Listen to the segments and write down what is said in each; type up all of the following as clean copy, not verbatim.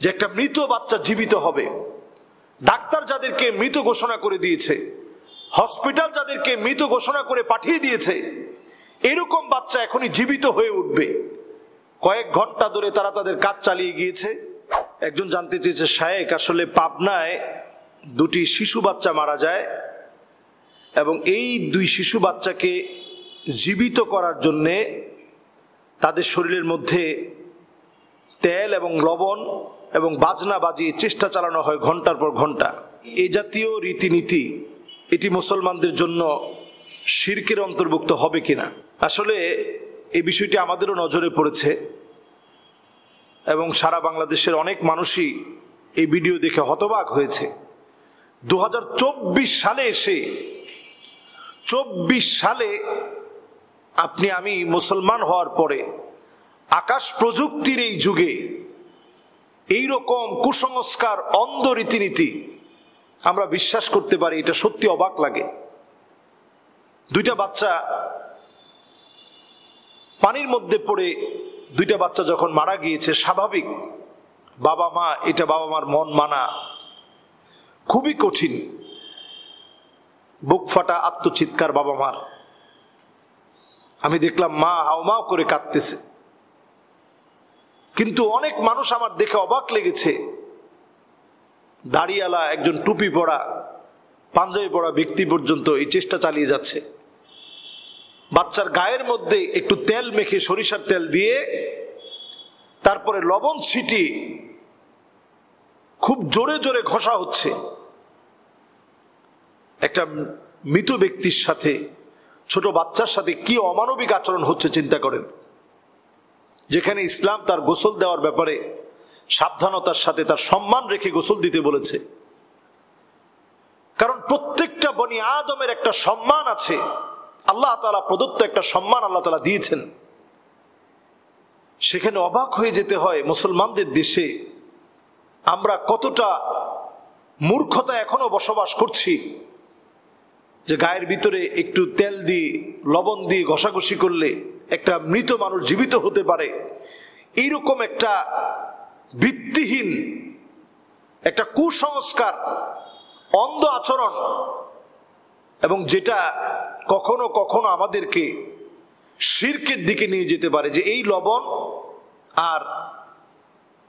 যে একটা মৃত বাচ্চা জীবিত হবে। ডাক্তার যাদেরকে মৃত ঘোষণা করে দিয়েছে, হসপিটাল যাদেরকে মৃত ঘোষণা করে পাঠিয়ে দিয়েছে, এরকম বাচ্চা এখনই জীবিত হয়ে উঠবে। কয়েক ঘন্টা ধরে তারা তাদের কাজ চালিয়ে গিয়েছে। একজন জানতে চেয়েছে, শায়েখ আসলে পাবনায় দুটি শিশু বাচ্চা মারা যায় এবং এই দুই শিশু বাচ্চাকে জীবিত করার জন্যে তাদের শরীরের মধ্যে তেল এবং লবণ এবং বাজনা বাজিয়ে চেষ্টা চালানো হয় ঘন্টার পর ঘন্টা। এই জাতীয় রীতিনীতি এটি মুসলমানদের জন্য শিরকের অন্তর্ভুক্ত হবে কিনা? আসলে এই বিষয়টি আমাদেরও নজরে পড়েছে এবং সারা বাংলাদেশের অনেক মানুষই এই ভিডিও দেখে হতবাক হয়েছে। 2024 সালে এসে 24 সালে আপনি আমি মুসলমান হওয়ার পরে আকাশ প্রযুক্তির এই যুগে এই রকম কুসংস্কার, অন্ধ রীতিনীতি আমরা বিশ্বাস করতে পারি, এটা সত্যি অবাক লাগে। দুইটা বাচ্চা পানির মধ্যে পড়ে দুইটা বাচ্চা যখন মারা গিয়েছে, স্বাভাবিক বাবা মা, এটা বাবা মার মন মানা খুবই কঠিন। বুক ফাটা আত্মচিৎকার বাবা মার। আমি দেখলাম মা হাউমাউ করে কাঁদতেছে, কিন্তু অনেক মানুষ আমার দেখে অবাক লেগেছে। দাড়িওয়ালা একজন টুপি পরা, পাঞ্জাবি পরা ব্যক্তি পর্যন্ত এই চেষ্টা চালিয়ে যাচ্ছে। বাচ্চার গায়ের মধ্যে একটু তেল মেখে, সরিষার তেল দিয়ে, তারপরে লবণ ছিটিয়ে খুব জোরে জোরে ঘষা হচ্ছে। একটা মৃত ব্যক্তির সাথে, ছোট বাচ্চার সাথে কি অমানবিক আচরণ হচ্ছে চিন্তা করেন। যেখানে ইসলাম তার গোসল দেওয়ার ব্যাপারে সাবধানতার সাথে তার সম্মান রেখে গোসল দিতে বলেছে। কারণ প্রত্যেকটা বনি আদমের একটা সম্মান আছে, আল্লাহ তাআলা প্রদত্ত একটা সম্মান আল্লাহ তাআলা দিয়েছেন। সেখানে অবাক হয়ে যেতে হয়, মুসলমানদের দেশে আমরা কতটা মূর্খতা এখনো বসবাস করছি, যে গায়ের ভিতরে একটু তেল দিয়ে, লবণ দিয়ে ঘষাঘষি করলে একটা মৃত মানুষ জীবিত হতে পারে। এইরকম একটা ভিত্তিহীন, একটা কুসংস্কার, অন্ধ আচরণ, এবং যেটা কখনো কখনো আমাদেরকে শিরকের দিকে নিয়ে যেতে পারে। যে এই লবণ আর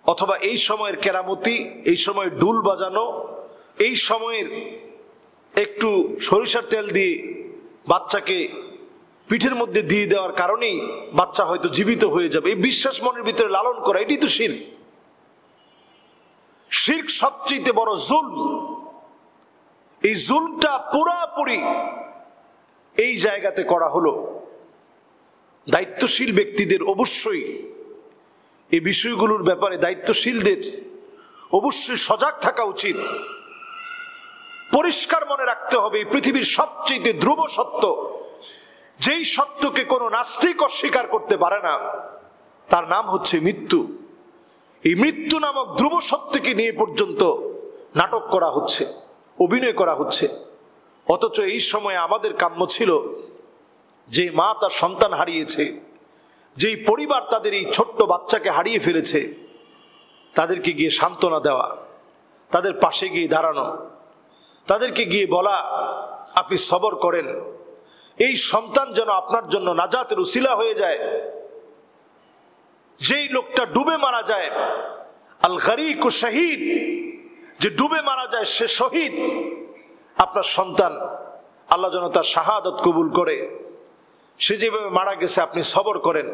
অথবা এই সময়ের কেরামতি, এই সময়ের ডুল বাজানো, এই সময়ের একটু সরিষার তেল দিয়ে বাচ্চাকে পিঠের মধ্যে দিয়ে দেওয়ার কারণেই বাচ্চা হয়তো জীবিত হয়ে যাবে, এই বিশ্বাস মনের ভিতরে লালন করা, এটাই তো শিরক। শিরক সবচেয়ে বড় জুলম। এই জুলমটা পুরাপুরি এই জায়গাতে করা হলো। দায়িত্বশীল ব্যক্তিদের অবশ্যই এই বিষয়গুলোর ব্যাপারে, দায়িত্বশীলদের অবশ্যই সজাগ থাকা উচিত। পরিষ্কার মনে রাখতে হবে, এই পৃথিবীর সবচেয়ে ধ্রুব সত্য, যেই সত্যকে কোনো নাস্তিক অস্বীকার করতে পারে না, তার নাম হচ্ছে মৃত্যু। এই মৃত্যু নামক ধ্রুব সত্যকে নিয়ে পর্যন্ত নাটক করা হচ্ছে, অভিনয় করা হচ্ছে। অথচ এই সময়ে আমাদের কাম্য ছিল, যে মা তার সন্তান হারিয়েছে, যেই পরিবার তাদের এই ছোট্ট বাচ্চাকে হারিয়ে ফেলেছে, তাদেরকে গিয়ে সান্ত্বনা দেওয়া, তাদের পাশে গিয়ে দাঁড়ানো, তাদেরকে গিয়ে বলা, আপনি সবর করেন, এই সন্তান যেন আপনার জন্য নাজাতের উসিলা হয়ে যায়। যেই লোকটা ডুবে মারা যায়, আল গরিকু শহীদ, যে ডুবে মারা যায় সে শহীদ। আপনার সন্তান, আল্লাহ যেন তার শাহাদাত কবুল করে। সে যেভাবে মারা গেছে আপনি সবর করেন,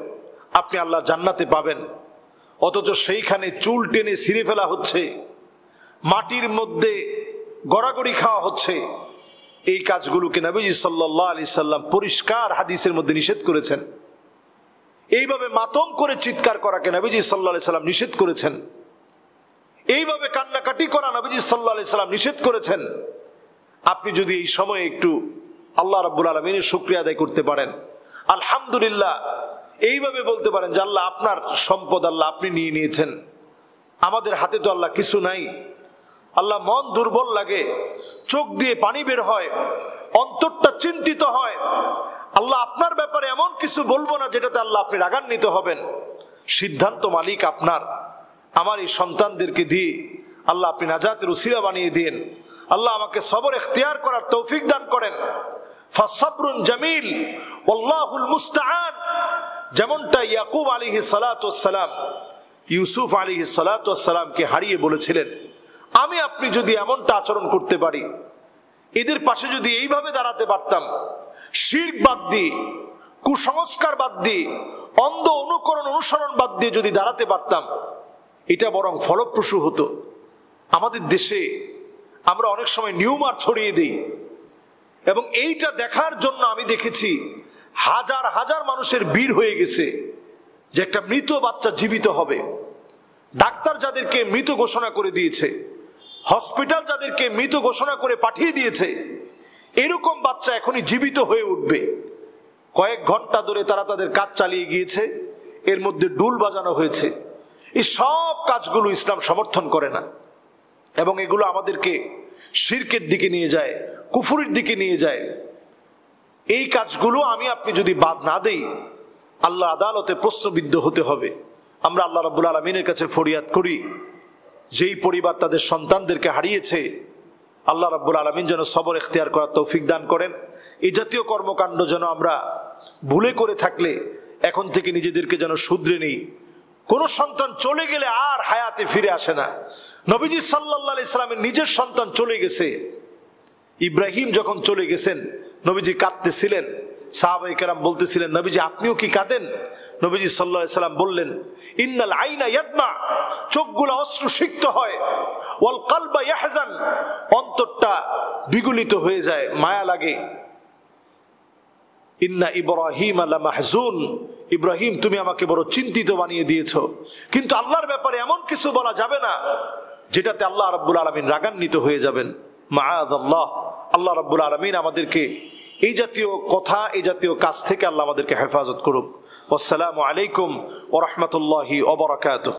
আপনি আল্লাহ জান্নাতে পাবেন। অথচ সেইখানে চুল টেনে ছিঁড়ে ফেলা হচ্ছে, মাটির মধ্যে গড়াগড়ি খাওয়া হচ্ছে। এই কাজগুলোকে নবীজি সাল্লাল্লাহু আলাইহি সাল্লাম পরিষ্কার হাদিসের মধ্যে নিষেধ করেছেন। এইভাবে মাতম করে চিৎকার করাকে নবীজি সাল্লাল্লাহু আলাইহি সাল্লাম নিষেধ করেছেন। এইভাবে কান্নাকাটি করা নবীজি সাল্লাল্লাহু আলাইহি সাল্লাম নিষেধ করেছেন। আপনি যদি এই সময়ে একটু আল্লাহ রাব্বুল আলামিনের শুকরিয়া আদায় করতে পারেন, আলহামদুলিল্লাহ, এইভাবে বলতে পারেন যে আল্লাহ আপনার সম্পদ, আল্লাহ আপনি নিয়ে নিয়েছেন, আমাদের হাতে তো আল্লাহ কিছু নাই। আল্লাহ, মন দুর্বল লাগে, চোখ দিয়ে পানি বের হয়, অন্তরটা চিন্তিত হয়। আল্লাহ, আপনার ব্যাপারে এমন কিছু বলবো না যেটাতে আল্লাহ আপনি রাগান্বিত হবেন। সিদ্ধান্ত মালিক আপনার, আমার এই সন্তানদেরকে দিয়ে আল্লাহ আপনি নাজাতের উসিলা বানিয়ে দিন। আল্লাহ আমাকে সবর ইখতিয়ার করার তৌফিক দান করেন। ফাসবরুন জামিল ওয়াল্লাহুল মুস্তাআন। যেমনটা ইয়াকুব আলাইহিস সালাতু ওয়াস সালাম ইউসুফ আলাইহিস সালাতু ওয়াস সালামকে হারিয়ে বলেছিলেন, আমি আপনি যদি এমনটা আচরণ করতে পারি, এদের পাশে যদি এইভাবে দাঁড়াতে পারতাম, শিরক বাদ দিয়ে, কুসংস্কার বাদ দিয়ে, অন্ধ অনুকরণ অনুসরণ বাদ দিয়ে যদি দাঁড়াতে পারতাম, এটা বরং ফলপ্রসূ হতো। আমাদের দেশে আমরা অনেক সময় নিউমার ছড়িয়ে দিই, এবং এইটা দেখার জন্য আমি দেখেছি হাজার হাজার মানুষের ভিড় হয়ে গেছে যে একটা মৃত বাচ্চা জীবিত হবে। ডাক্তার যাদেরকে মৃত ঘোষণা করে দিয়েছে, হসপিটাল যাদেরকে মৃত ঘোষণা করে পাঠিয়ে দিয়েছে, এরকম বাচ্চা এখনই জীবিত হয়ে উঠবে। কয়েক ঘন্টা ধরে তারা তাদের কাজ চালিয়ে গিয়েছে, এর মধ্যে ডুল বাজানো হয়েছে। এই সব কাজগুলো ইসলাম সমর্থন করে না, এবং এগুলো আমাদেরকে শিরকের দিকে নিয়ে যায়, কুফুরের দিকে নিয়ে যায়। এই কাজগুলো আমি আপনি যদি বাদ না দেই, আল্লাহ আদালতে প্রশ্নবিদ্ধ হতে হবে। আমরা আল্লাহ রাব্বুল আলামিনের কাছে ফরিয়াদ করি, যেই পরিবার তাদের সন্তানদেরকে হারিয়েছে, আল্লাহ রাব্বুল আলামিন যেন সবর ইখতিয়ার করার তৌফিক দান করেন। এই জাতীয় কর্মকাণ্ড যেন আমরা ভুলে করে থাকলে এখন থেকে নিজেদেরকে যেন শুধরে নেই। কোন সন্তান চলে গেলে আর হায়াতে ফিরে আসে না। নবীজি সাল্লাল্লাহু আলাইহি সাল্লামের নিজের সন্তান চলে গেছে। ইব্রাহিম যখন চলে গেছেন, নবীজি কাঁদতেছিলেন। সাহাবায়ে কেরাম বলতেছিলেন, নবীজি আপনিও কি কাঁদেন? নবীজি সাল্লাল্লাহু আলাইহি সাল্লাম বললেন, ইন্নাল আইনা ইয়াদমা, চোখগুলো অশ্রুসিক্ত হয়, ওয়াল কলবা ইয়াহজান, অন্তরটা বিগলিত হয়ে যায়, মায়া লাগে। ইন্না ইব্রাহিম লামাহজুন, ইব্রাহিম তুমি আমাকে বড় চিন্তিত বানিয়ে দিয়েছো। কিন্তু আল্লাহর ব্যাপারে এমন কিছু বলা যাবে না যেটাতে আল্লাহ রাব্বুল আলামিন রাগান্বিত হয়ে যাবেন। মাআযাল্লাহ। আল্লাহ রাব্বুল আলামিন আমাদেরকে এই জাতীয় কথা, এই জাতীয় কাজ থেকে আল্লাহ আমাদেরকে হেফাজত করুক। আসসালামু আলাইকুম ওয়া রাহমাতুল্লাহি ওয়া বারাকাতুহু।